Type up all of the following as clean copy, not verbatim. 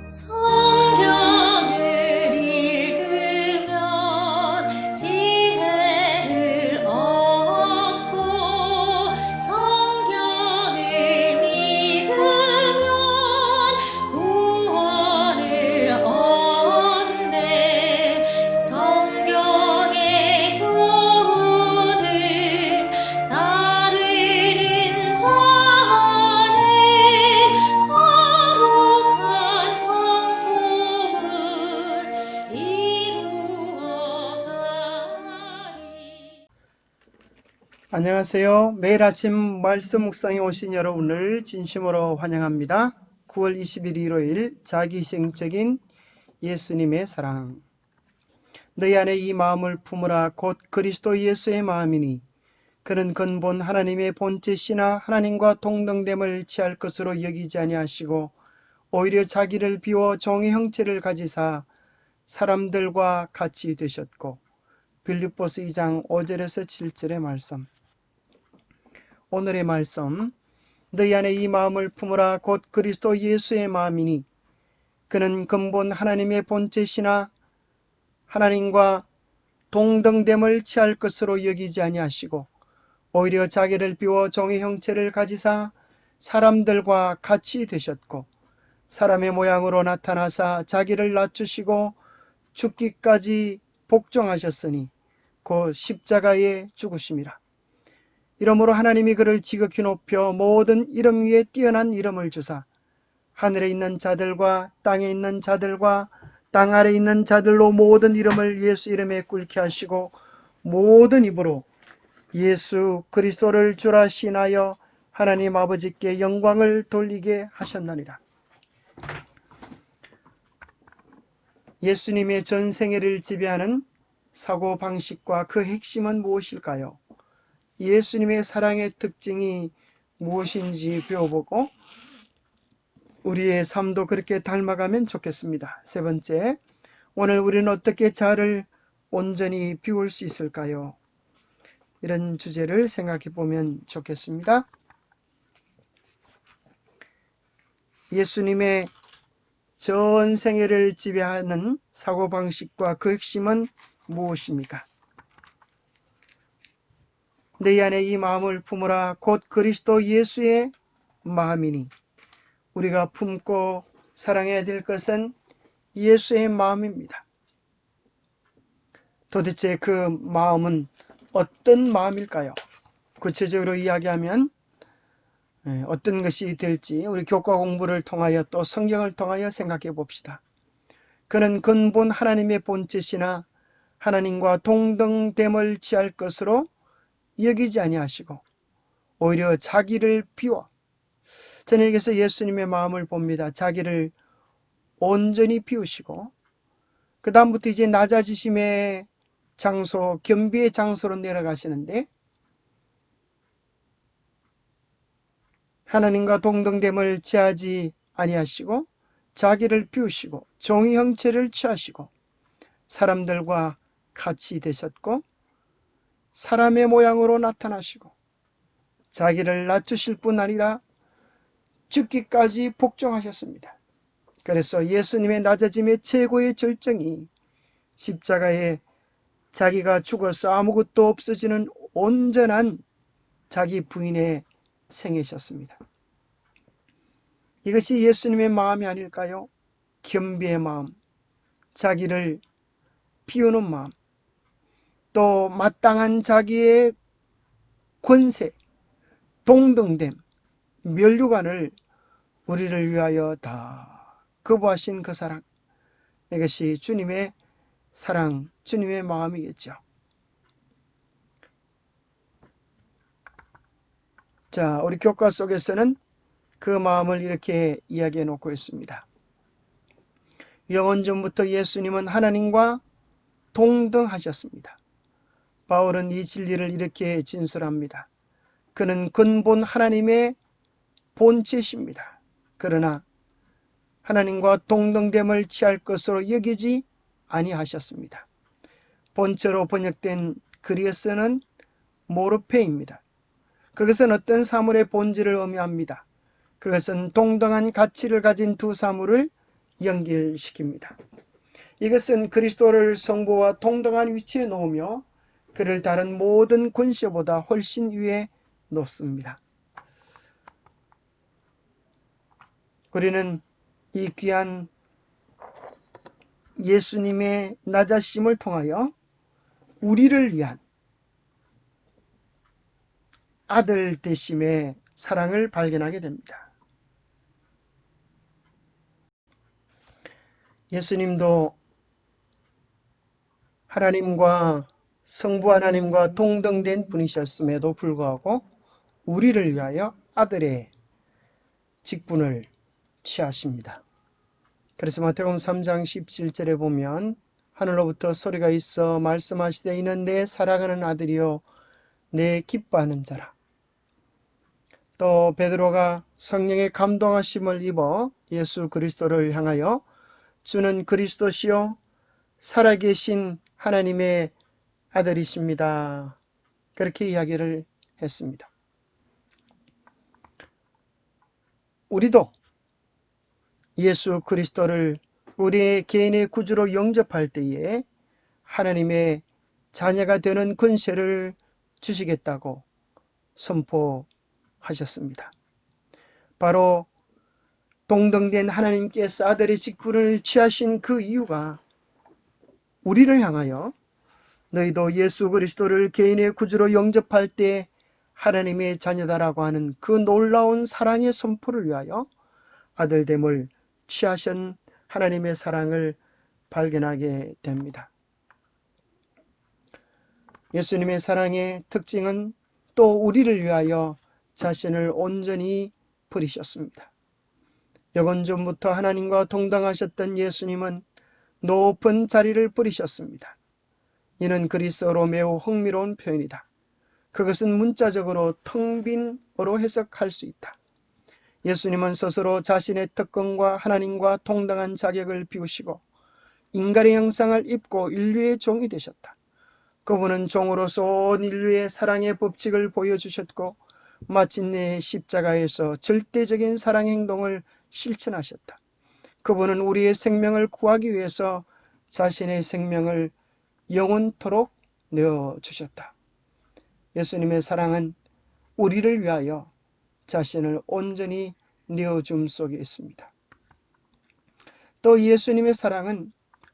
성경을 읽으면 지혜를 얻고 성경을 믿으면 구원을 얻네. 성경의 교훈을 따르는 자는 거룩한 성품을 이루어가리. 안녕하세요. 매일 아침 말씀 묵상에 오신 여러분을 진심으로 환영합니다. 9월 20일 일요일 자기희생적인 예수님의 사랑. 너희 안에 이 마음을 품으라 곧 그리스도 예수의 마음이니 그는 근본 하나님의 본체시나 하나님과 동등됨을 취할 것으로 여기지 아니하시고 오히려 자기를 비워 종의 형체를 가지사 사람들과 같이 되셨고. 빌립보서 2장 5절에서 7절의 말씀. 오늘의 말씀, 너희 안에 이 마음을 품으라 곧 그리스도 예수의 마음이니 그는 근본 하나님의 본체시나 하나님과 동등됨을 취할 것으로 여기지 아니하시고 오히려 자기를 비워 종의 형체를 가지사 사람들과 같이 되셨고 사람의 모양으로 나타나사 자기를 낮추시고 죽기까지 복종하셨으니 곧 십자가에 죽으심이라. 이러므로 하나님이 그를 지극히 높여 모든 이름 위에 뛰어난 이름을 주사 하늘에 있는 자들과 땅에 있는 자들과 땅 아래 있는 자들로 모든 이름을 예수 이름에 꿇게 하시고 모든 입으로 예수 그리스도를 주라 시인하여 하나님 아버지께 영광을 돌리게 하셨나니라. 예수님의 전 생애를 지배하는 사고방식과 그 핵심은 무엇일까요? 예수님의 사랑의 특징이 무엇인지 배워보고 우리의 삶도 그렇게 닮아가면 좋겠습니다. 세 번째, 오늘 우리는 어떻게 자아를 온전히 비울 수 있을까요? 이런 주제를 생각해 보면 좋겠습니다. 예수님의 전 생애를 지배하는 사고방식과 그 핵심은 무엇입니까? 너희 안에 이 마음을 품으라 곧 그리스도 예수의 마음이니 우리가 품고 사랑해야 될 것은 예수의 마음입니다. 도대체 그 마음은 어떤 마음일까요? 구체적으로 이야기하면 어떤 것이 될지 우리 교과 공부를 통하여 또 성경을 통하여 생각해 봅시다. 그는 근본 하나님의 본체시나 하나님과 동등됨을 취할 것으로 여기지 아니하시고 오히려 자기를 비워. 저는 여기서 예수님의 마음을 봅니다. 자기를 온전히 비우시고 그 다음부터 이제 낮아지심의 장소, 겸비의 장소로 내려가시는데 하나님과 동등됨을 취하지 아니하시고 자기를 비우시고 종의 형체를 취하시고 사람들과 같이 되셨고 사람의 모양으로 나타나시고 자기를 낮추실 뿐 아니라 죽기까지 복종하셨습니다. 그래서 예수님의 낮아짐의 최고의 절정이 십자가에 자기가 죽어서 아무것도 없어지는 온전한 자기 부인의 생애셨습니다. 이것이 예수님의 마음이 아닐까요? 겸비의 마음, 자기를 비우는 마음, 또 마땅한 자기의 권세, 동등됨, 면류관을 우리를 위하여 다 거부하신 그 사랑, 이것이 주님의 사랑, 주님의 마음이겠죠. 자, 우리 교과 속에서는 그 마음을 이렇게 이야기해 놓고 있습니다. 영원전부터 예수님은 하나님과 동등하셨습니다. 바울은 이 진리를 이렇게 진술합니다. 그는 근본 하나님의 본체십니다. 그러나 하나님과 동등됨을 취할 것으로 여기지 아니하셨습니다. 본체로 번역된 그리스어는 모르페입니다. 그것은 어떤 사물의 본질을 의미합니다. 그것은 동등한 가치를 가진 두 사물을 연결시킵니다. 이것은 그리스도를 성부와 동등한 위치에 놓으며 그를 다른 모든 권세보다 훨씬 위에 놓습니다. 우리는 이 귀한 예수님의 낮아심을 통하여 우리를 위한 아들 되심의 사랑을 발견하게 됩니다. 예수님도 하나님과 성부 하나님과 동등된 분이셨음에도 불구하고 우리를 위하여 아들의 직분을 취하십니다. 그래서 마태복음 3장 17절에 보면 하늘로부터 소리가 있어 말씀하시되 이는 내 사랑하는 아들이요 내 기뻐하는 자라. 또 베드로가 성령의 감동하심을 입어 예수 그리스도를 향하여 주는 그리스도시요 살아계신 하나님의 아들이십니다. 그렇게 이야기를 했습니다. 우리도 예수 그리스도를 우리의 개인의 구주로 영접할 때에 하나님의 자녀가 되는 권세를 주시겠다고 선포하셨습니다. 바로 동등된 하나님께서 아들의 직분을 취하신 그 이유가 우리를 향하여 너희도 예수 그리스도를 개인의 구주로 영접할 때 하나님의 자녀다라고 하는 그 놀라운 사랑의 선포를 위하여 아들됨을 취하신 하나님의 사랑을 발견하게 됩니다. 예수님의 사랑의 특징은 또 우리를 위하여 자신을 온전히 버리셨습니다. 영원전부터 하나님과 동등하셨던 예수님은 높은 자리를 버리셨습니다. 이는 그리스어로 매우 흥미로운 표현이다. 그것은 문자적으로 텅 빈어로 해석할 수 있다. 예수님은 스스로 자신의 특권과 하나님과 동등한 자격을 비우시고 인간의 형상을 입고 인류의 종이 되셨다. 그분은 종으로서 온 인류의 사랑의 법칙을 보여주셨고 마침내 십자가에서 절대적인 사랑 행동을 실천하셨다. 그분은 우리의 생명을 구하기 위해서 자신의 생명을 영원토록 내어주셨다. 예수님의 사랑은 우리를 위하여 자신을 온전히 내어줌 속에 있습니다. 또 예수님의 사랑은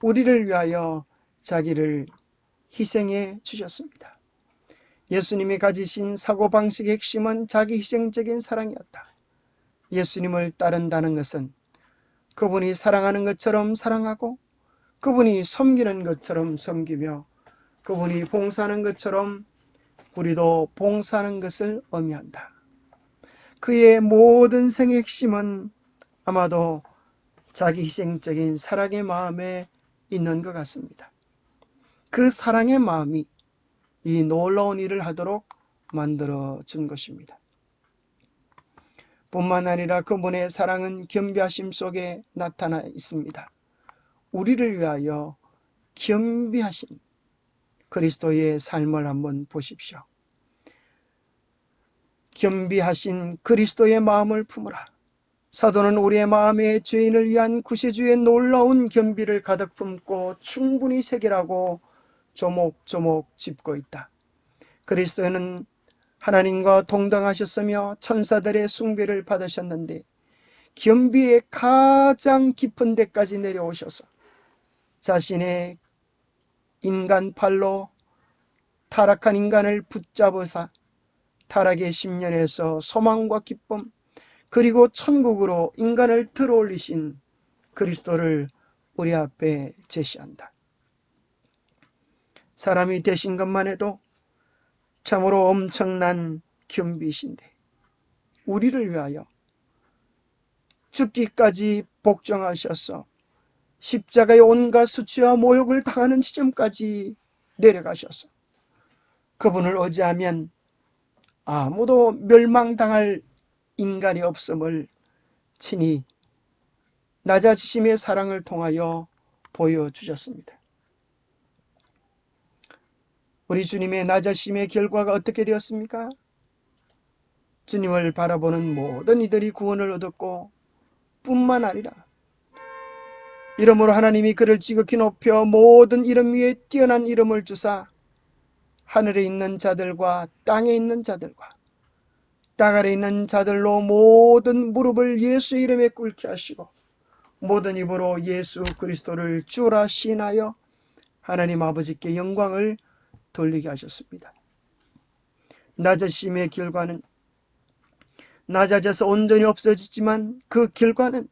우리를 위하여 자기를 희생해 주셨습니다. 예수님이 가지신 사고방식의 핵심은 자기 희생적인 사랑이었다. 예수님을 따른다는 것은 그분이 사랑하는 것처럼 사랑하고 그분이 섬기는 것처럼 섬기며 그분이 봉사하는 것처럼 우리도 봉사하는 것을 의미한다. 그의 모든 생의 핵심은 아마도 자기 희생적인 사랑의 마음에 있는 것 같습니다. 그 사랑의 마음이 이 놀라운 일을 하도록 만들어준 것입니다. 뿐만 아니라 그분의 사랑은 겸비하심 속에 나타나 있습니다. 우리를 위하여 겸비하신 그리스도의 삶을 한번 보십시오. 겸비하신 그리스도의 마음을 품으라. 사도는 우리의 마음에 죄인을 위한 구세주의 놀라운 겸비를 가득 품고 충분히 새기라고 조목조목 짚고 있다. 그리스도는 하나님과 동등하셨으며 천사들의 숭배를 받으셨는데 겸비의 가장 깊은 데까지 내려오셔서 자신의 인간 팔로 타락한 인간을 붙잡으사 타락의 심년에서 소망과 기쁨 그리고 천국으로 인간을 들어올리신 그리스도를 우리 앞에 제시한다. 사람이 되신 것만 해도 참으로 엄청난 겸비이신데 우리를 위하여 죽기까지 복종하셔서 십자가의 온갖 수치와 모욕을 당하는 지점까지 내려가셔서 그분을 의지하면 아무도 멸망당할 인간이 없음을 친히 낮아지심의 사랑을 통하여 보여주셨습니다. 우리 주님의 낮아심의 결과가 어떻게 되었습니까? 주님을 바라보는 모든 이들이 구원을 얻었고 뿐만 아니라 이름으로 하나님이 그를 지극히 높여 모든 이름 위에 뛰어난 이름을 주사 하늘에 있는 자들과 땅에 있는 자들과 땅 아래 있는 자들로 모든 무릎을 예수 이름에 꿇게 하시고 모든 입으로 예수 그리스도를 주라 시인하여 하나님 아버지께 영광을 돌리게 하셨습니다. 낮아짐의 결과는 낮아져서 온전히 없어지지만 그 결과는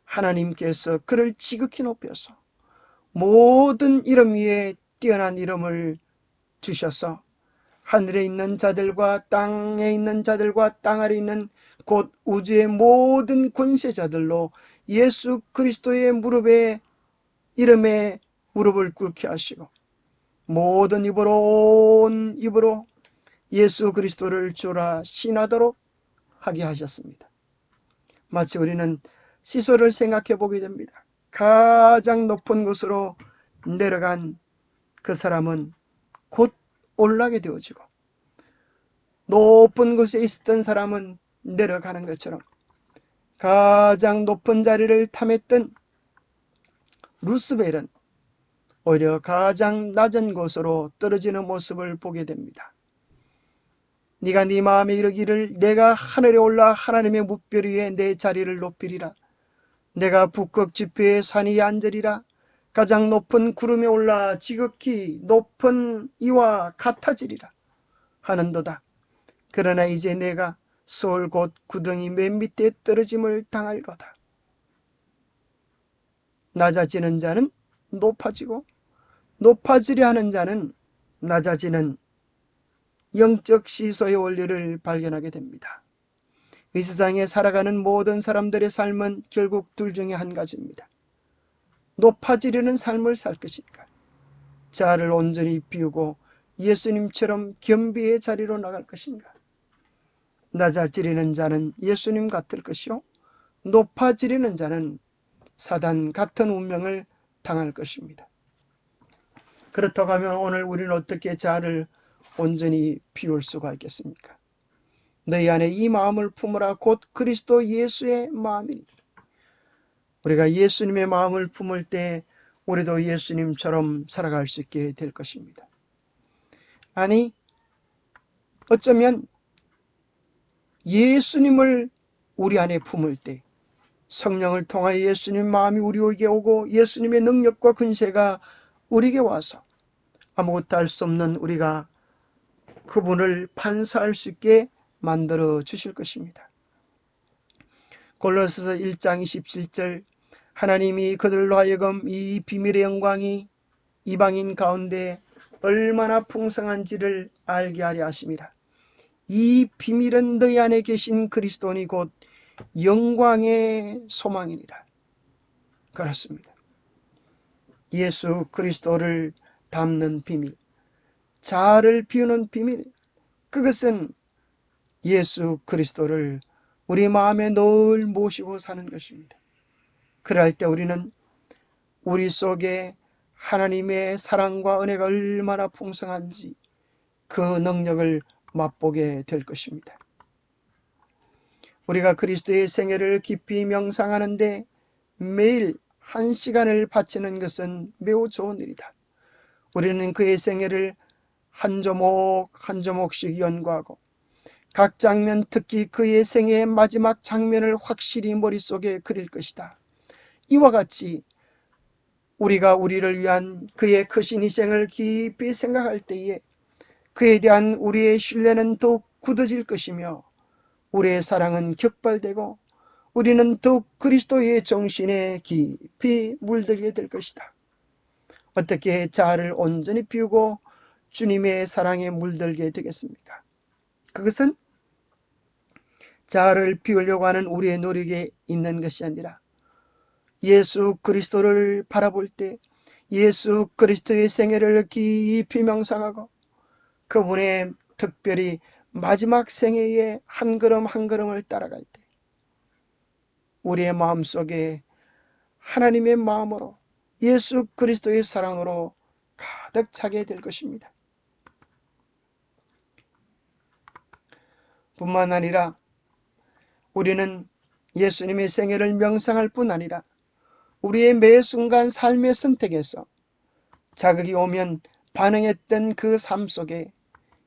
하나님께서 그를 지극히 높여서 모든 이름 위에 뛰어난 이름을 주셔서 하늘에 있는 자들과 땅에 있는 자들과 땅 아래 있는 곧 우주의 모든 권세자들로 예수 그리스도의 이름에 무릎을 꿇게 하시고 모든 입으로 온 입으로 예수 그리스도를 주라 신하도록 하게 하셨습니다. 마치 우리는 시소를 생각해 보게 됩니다. 가장 높은 곳으로 내려간 그 사람은 곧 올라가게 되어지고 높은 곳에 있었던 사람은 내려가는 것처럼 가장 높은 자리를 탐했던 루스벨은 오히려 가장 낮은 곳으로 떨어지는 모습을 보게 됩니다. 네가 네 마음에 이르기를 내가 하늘에 올라 하나님의 뭇별 위에 내 자리를 높이리라. 내가 북극 지표의 산 위에 앉으리라. 가장 높은 구름에 올라 지극히 높은 이와 같아지리라 하는도다. 그러나 이제 내가 서울 곧 구덩이 맨 밑에 떨어짐을 당하리로다. 낮아지는 자는 높아지고 높아지려 하는 자는 낮아지는 영적 시소의 원리를 발견하게 됩니다. 이 세상에 살아가는 모든 사람들의 삶은 결국 둘 중에 한 가지입니다. 높아지려는 삶을 살 것인가, 자아를 온전히 비우고 예수님처럼 겸비의 자리로 나갈 것인가. 낮아지려는 자는 예수님 같을 것이요 높아지려는 자는 사단 같은 운명을 당할 것입니다. 그렇다고 하면 오늘 우리는 어떻게 자아를 온전히 비울 수가 있겠습니까? 너희 안에 이 마음을 품으라 곧 그리스도 예수의 마음이니. 우리가 예수님의 마음을 품을 때 우리도 예수님처럼 살아갈 수 있게 될 것입니다. 아니, 어쩌면 예수님을 우리 안에 품을 때 성령을 통하여 예수님 마음이 우리에게 오고 예수님의 능력과 근세가 우리에게 와서 아무것도 할 수 없는 우리가 그분을 판사할 수 있게 만들어 주실 것입니다. 골로새서 1장 27절 하나님이 그들로 하여금 이 비밀의 영광이 이방인 가운데 얼마나 풍성한지를 알게 하려 하심이라. 이 비밀은 너희 안에 계신 그리스도니 곧 영광의 소망이니라. 그렇습니다. 예수 그리스도를 담는 비밀, 자아를 비우는 비밀, 그것은 예수 그리스도를 우리 마음에 늘 모시고 사는 것입니다. 그럴 때 우리는 우리 속에 하나님의 사랑과 은혜가 얼마나 풍성한지 그 능력을 맛보게 될 것입니다. 우리가 그리스도의 생애를 깊이 명상하는데 매일 1시간을 바치는 것은 매우 좋은 일이다. 우리는 그의 생애를 한 조목 한 조목씩 연구하고 각 장면, 특히 그의 생애의 마지막 장면을 확실히 머릿속에 그릴 것이다. 이와 같이 우리가 우리를 위한 그의 크신 희생을 깊이 생각할 때에 그에 대한 우리의 신뢰는 더욱 굳어질 것이며 우리의 사랑은 격발되고 우리는 더욱 그리스도의 정신에 깊이 물들게 될 것이다. 어떻게 자아를 온전히 비우고 주님의 사랑에 물들게 되겠습니까? 그것은 자아를 비우려고 하는 우리의 노력에 있는 것이 아니라 예수 그리스도를 바라볼 때 예수 그리스도의 생애를 깊이 명상하고 그분의 특별히 마지막 생애의 한 걸음 한 걸음을 따라갈 때 우리의 마음속에 하나님의 마음으로 예수 그리스도의 사랑으로 가득 차게 될 것입니다. 뿐만 아니라 우리는 예수님의 생애를 명상할 뿐 아니라 우리의 매 순간 삶의 선택에서 자극이 오면 반응했던 그 삶 속에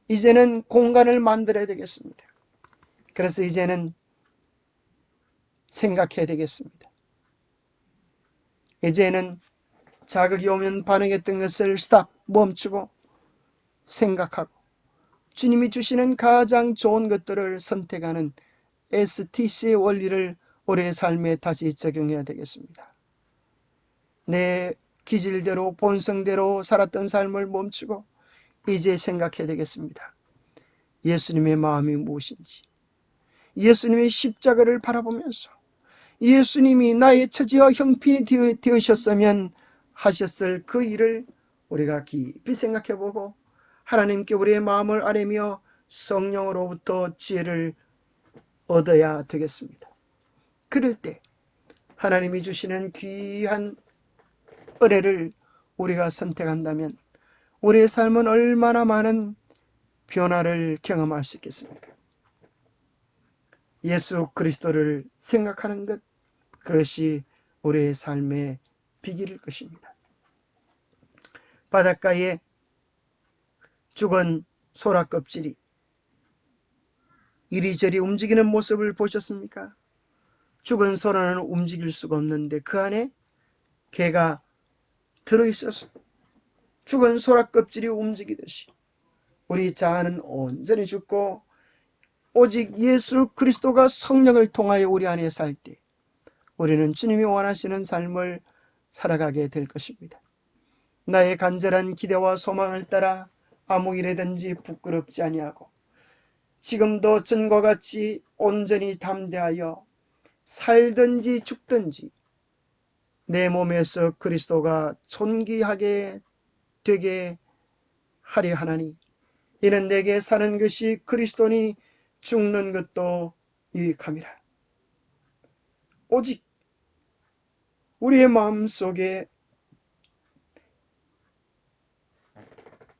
이제는 공간을 만들어야 되겠습니다. 그래서 이제는 생각해야 되겠습니다. 이제는 자극이 오면 반응했던 것을 스탑, 멈추고 생각하고 주님이 주시는 가장 좋은 것들을 선택하는 STC의 원리를 우리의 삶에 다시 적용해야 되겠습니다. 내 기질대로 본성대로 살았던 삶을 멈추고 이제 생각해야 되겠습니다. 예수님의 마음이 무엇인지, 예수님의 십자가를 바라보면서 예수님이 나의 처지와 형편이 되으셨으면 하셨을 그 일을 우리가 깊이 생각해보고 하나님께 우리의 마음을 아뢰며 성령으로부터 지혜를 얻어야 되겠습니다. 그럴 때 하나님이 주시는 귀한 은혜를 우리가 선택한다면 우리의 삶은 얼마나 많은 변화를 경험할 수 있겠습니까? 예수 그리스도를 생각하는 것, 그것이 우리의 삶의 비결일 것입니다. 바닷가에 죽은 소라 껍질이 이리저리 움직이는 모습을 보셨습니까? 죽은 소라는 움직일 수가 없는데 그 안에 개가 들어있어서 죽은 소라 껍질이 움직이듯이 우리 자아는 온전히 죽고 오직 예수 그리스도가 성령을 통하여 우리 안에 살 때 우리는 주님이 원하시는 삶을 살아가게 될 것입니다. 나의 간절한 기대와 소망을 따라 아무 일에든지 부끄럽지 아니하고 지금도 전과 같이 온전히 담대하여 살든지 죽든지 내 몸에서 그리스도가 존귀하게 되게 하려 하나니 이는 내게 사는 것이 그리스도니 죽는 것도 유익함이라. 오직 우리의 마음속에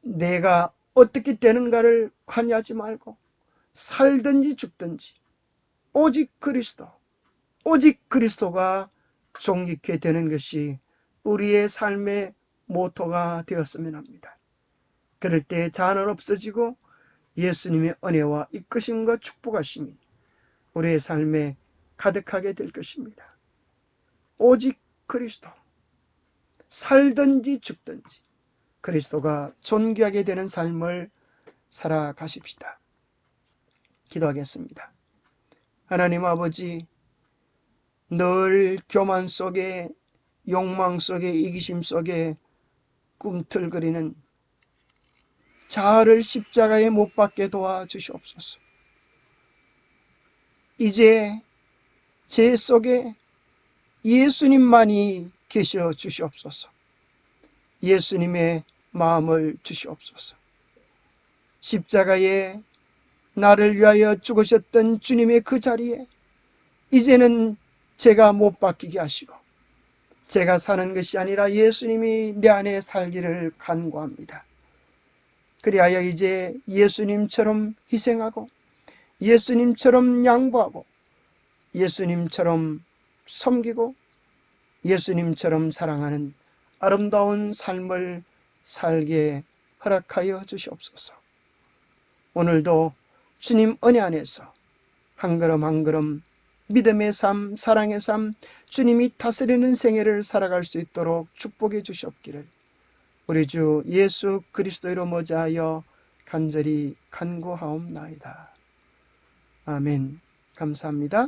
내가 어떻게 되는가를 관여하지 말고 살든지 죽든지 오직 그리스도, 오직 그리스도가 존귀케 되는 것이 우리의 삶의 모토가 되었으면 합니다. 그럴 때 자아는 없어지고 예수님의 은혜와 이끄심과 축복하심이 우리의 삶에 가득하게 될 것입니다. 오직 그리스도, 살든지 죽든지 그리스도가 존귀하게 되는 삶을 살아가십시다. 기도하겠습니다. 하나님 아버지, 늘 교만 속에 욕망 속에 이기심 속에 꿈틀거리는 자아를 십자가에 못 박게 도와주시옵소서. 이제 제 속에 예수님만이 계셔 주시옵소서. 예수님의 마음을 주시옵소서. 십자가에 나를 위하여 죽으셨던 주님의 그 자리에 이제는 제가 못 박히게 하시고 제가 사는 것이 아니라 예수님이 내 안에 살기를 간구합니다. 그리하여 이제 예수님처럼 희생하고 예수님처럼 양보하고 예수님처럼 섬기고 예수님처럼 사랑하는 아름다운 삶을 살게 허락하여 주시옵소서. 오늘도 주님 은혜 안에서 한 걸음 한 걸음 믿음의 삶, 사랑의 삶, 주님이 다스리는 생애를 살아갈 수 있도록 축복해 주시옵기를 우리 주 예수 그리스도로 모자하여 간절히 간구하옵나이다. 아멘. 감사합니다.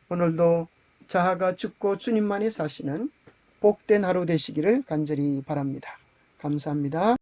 오늘도 자아가 죽고 주님만이 사시는 복된 하루 되시기를 간절히 바랍니다. 감사합니다.